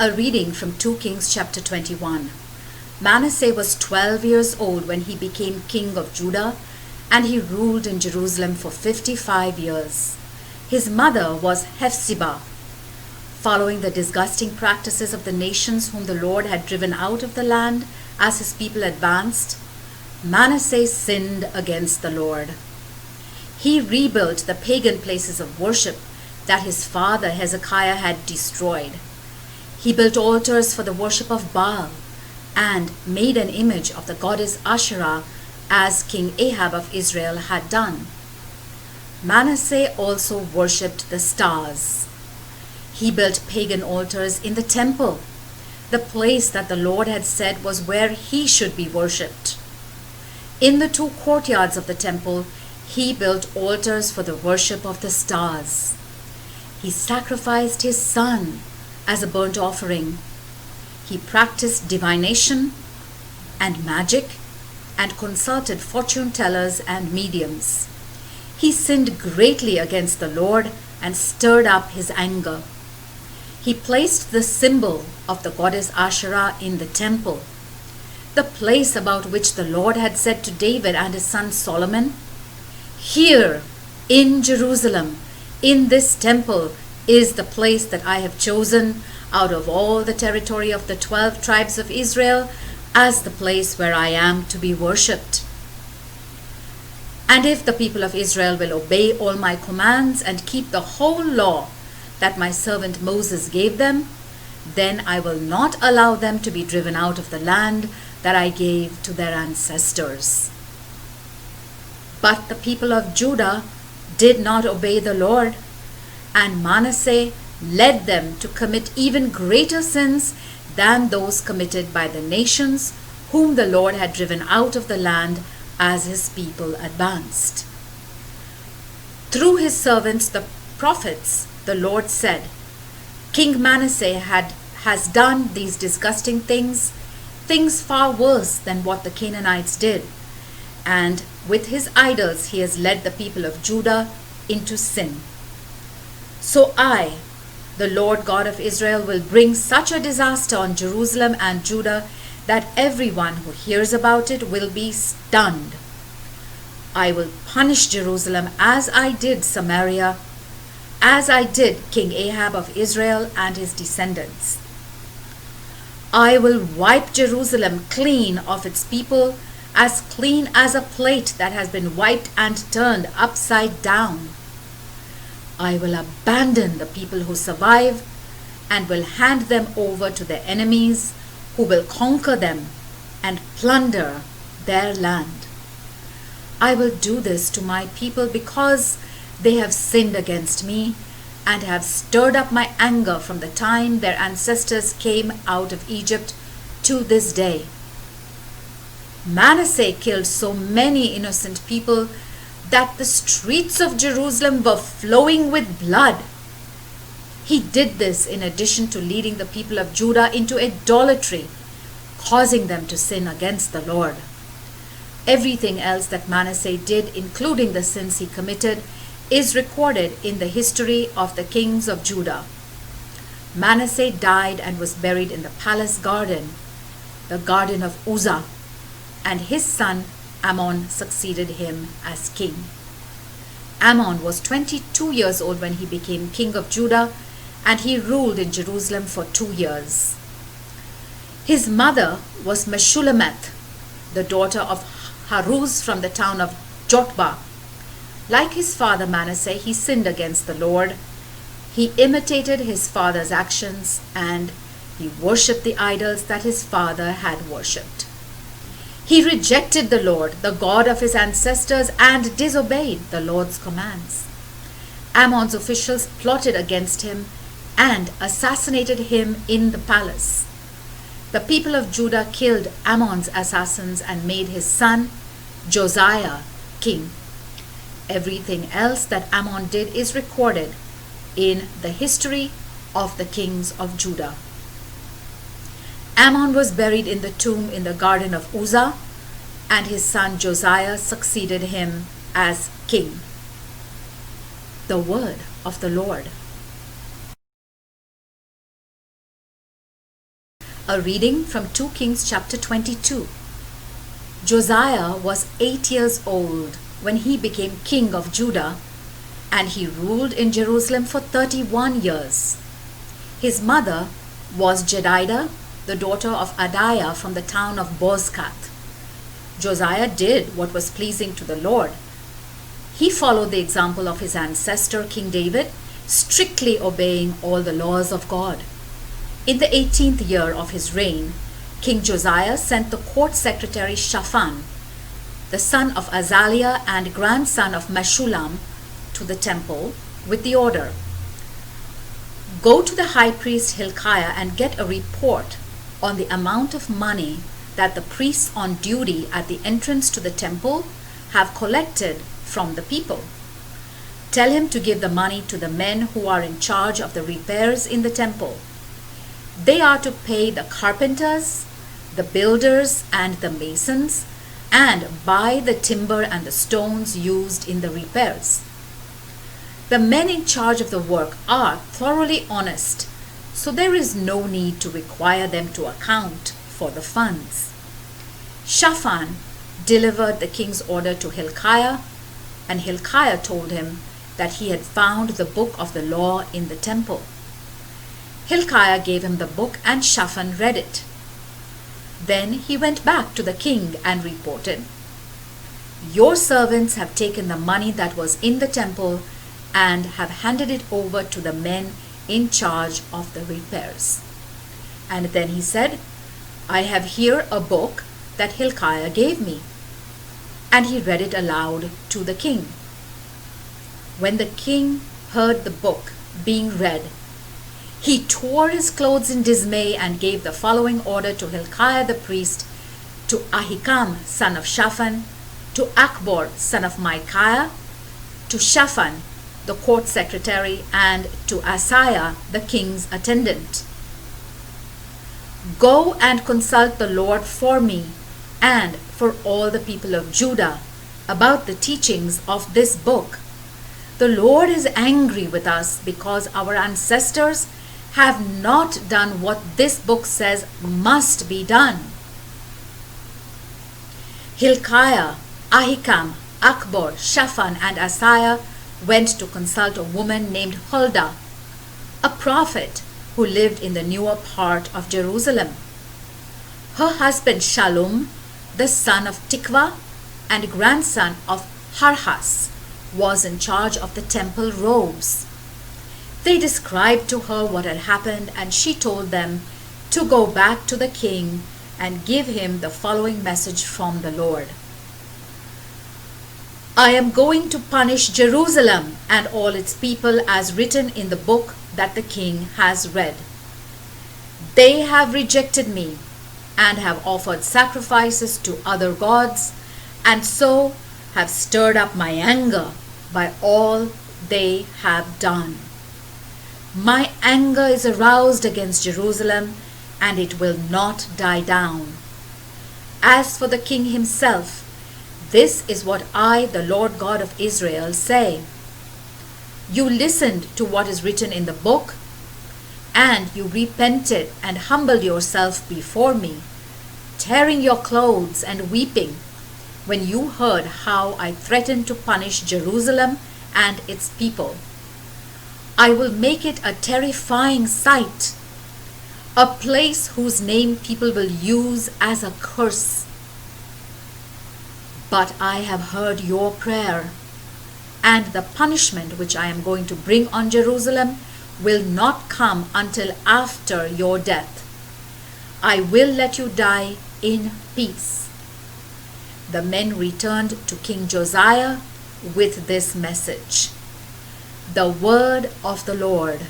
A reading from 2 Kings chapter 21. Manasseh was 12 years old when he became king of Judah, and he ruled in Jerusalem for 55 years. His mother was Hephzibah. Following the disgusting practices of the nations whom the Lord had driven out of the land as his people advanced, Manasseh sinned against the Lord. He rebuilt the pagan places of worship that his father Hezekiah had destroyed. He built altars for the worship of Baal and made an image of the goddess Asherah as King Ahab of Israel had done. Manasseh also worshipped the stars. He built pagan altars in the temple, the place that the Lord had said was where he should be worshipped. In the 2 courtyards of the temple, he built altars for the worship of the stars. He sacrificed his son as a burnt offering. He practiced divination and magic and consulted fortune tellers and mediums. He sinned greatly against the Lord and stirred up his anger. He placed the symbol of the goddess Asherah in the temple, the place about which the Lord had said to David and his son Solomon, "Here in Jerusalem, in this temple, is the place that I have chosen out of all the territory of the 12 tribes of Israel as the place where I am to be worshipped. And if the people of Israel will obey all my commands and keep the whole law that my servant Moses gave them, then I will not allow them to be driven out of the land that I gave to their ancestors." But the people of Judah did not obey the Lord, and Manasseh led them to commit even greater sins than those committed by the nations whom the Lord had driven out of the land as his people advanced. Through his servants, the prophets, the Lord said, "King Manasseh has done these disgusting things far worse than what the Canaanites did, and with his idols he has led the people of Judah into sin. So I, the Lord God of Israel, will bring such a disaster on Jerusalem and Judah that everyone who hears about it will be stunned. I will punish Jerusalem as I did Samaria, as I did King Ahab of Israel and his descendants. I will wipe Jerusalem clean of its people, as clean as a plate that has been wiped and turned upside down. I will abandon the people who survive and will hand them over to their enemies, who will conquer them and plunder their land. I will do this to my people because they have sinned against me and have stirred up my anger from the time their ancestors came out of Egypt to this day." Manasseh killed so many innocent people that the streets of Jerusalem were flowing with blood. He did this in addition to leading the people of Judah into idolatry, causing them to sin against the Lord. Everything else that Manasseh did, including the sins he committed, is recorded in the history of the kings of Judah. Manasseh died and was buried in the palace garden, the garden of Uzzah, and his son Amon succeeded him as king. Amon was 22 years old when he became king of Judah, and he ruled in Jerusalem for 2 years. His mother was Meshullemeth, the daughter of Haruz from the town of Jotbah. Like his father Manasseh, he sinned against the Lord. He imitated his father's actions, and he worshipped the idols that his father had worshipped. He rejected the Lord, the God of his ancestors, and disobeyed the Lord's commands. Ammon's officials plotted against him and assassinated him in the palace. The people of Judah killed Ammon's assassins and made his son Josiah king. Everything else that Ammon did is recorded in the history of the kings of Judah. Ammon was buried in the tomb in the garden of Uzzah, and his son Josiah succeeded him as king. The word of the Lord. A reading from 2 Kings chapter 22. Josiah was 8 years old when he became king of Judah, and he ruled in Jerusalem for 31 years. His mother was Jedidah, the daughter of Adiah from the town of Bozkath. Josiah did what was pleasing to the Lord. He followed the example of his ancestor King David, strictly obeying all the laws of God. In the 18th year of his reign, King Josiah sent the court secretary Shaphan, the son of Azaliah and grandson of Meshullam, to the temple with the order, "Go to the high priest Hilkiah and get a report on the amount of money that the priests on duty at the entrance to the temple have collected from the people. Tell him to give the money to the men who are in charge of the repairs in the temple. They are to pay the carpenters, the builders, and the masons, and buy the timber and the stones used in the repairs. The men in charge of the work are thoroughly honest, so there is no need to require them to account for the funds." Shaphan delivered the king's order to Hilkiah, and Hilkiah told him that he had found the book of the law in the temple. Hilkiah gave him the book, and Shaphan read it. Then he went back to the king and reported, "Your servants have taken the money that was in the temple and have handed it over to the men in charge of the repairs." And then he said, "I have here a book that Hilkiah gave me." And he read it aloud to the king. When the king heard the book being read, he tore his clothes in dismay and gave the following order to Hilkiah the priest, to Ahikam son of Shaphan, to Akbor son of Micaiah, to Shaphan the court secretary, and to Asaiah the king's attendant. "Go and consult the Lord for me and for all the people of Judah about the teachings of this book. The Lord is angry with us because our ancestors have not done what this book says must be done." Hilkiah, Ahikam, Akbor, Shaphan, and Asaiah went to consult a woman named Huldah, a prophet who lived in the newer part of Jerusalem. Her husband Shallum, the son of Tikvah and grandson of Harhas, was in charge of the temple robes. They described to her what had happened, and she told them to go back to the king and give him the following message from the Lord. "I am going to punish Jerusalem and all its people as written in the book that the king has read. They have rejected me and have offered sacrifices to other gods, and so have stirred up my anger by all they have done. My anger is aroused against Jerusalem, and it will not die down. As for the king himself, this is what I, the Lord God of Israel, say. You listened to what is written in the book, and you repented and humbled yourself before me, tearing your clothes and weeping, when you heard how I threatened to punish Jerusalem and its people. I will make it a terrifying sight, a place whose name people will use as a curse. But I have heard your prayer, and the punishment which I am going to bring on Jerusalem will not come until after your death. I will let you die in peace." The men returned to King Josiah with this message. The word of the Lord.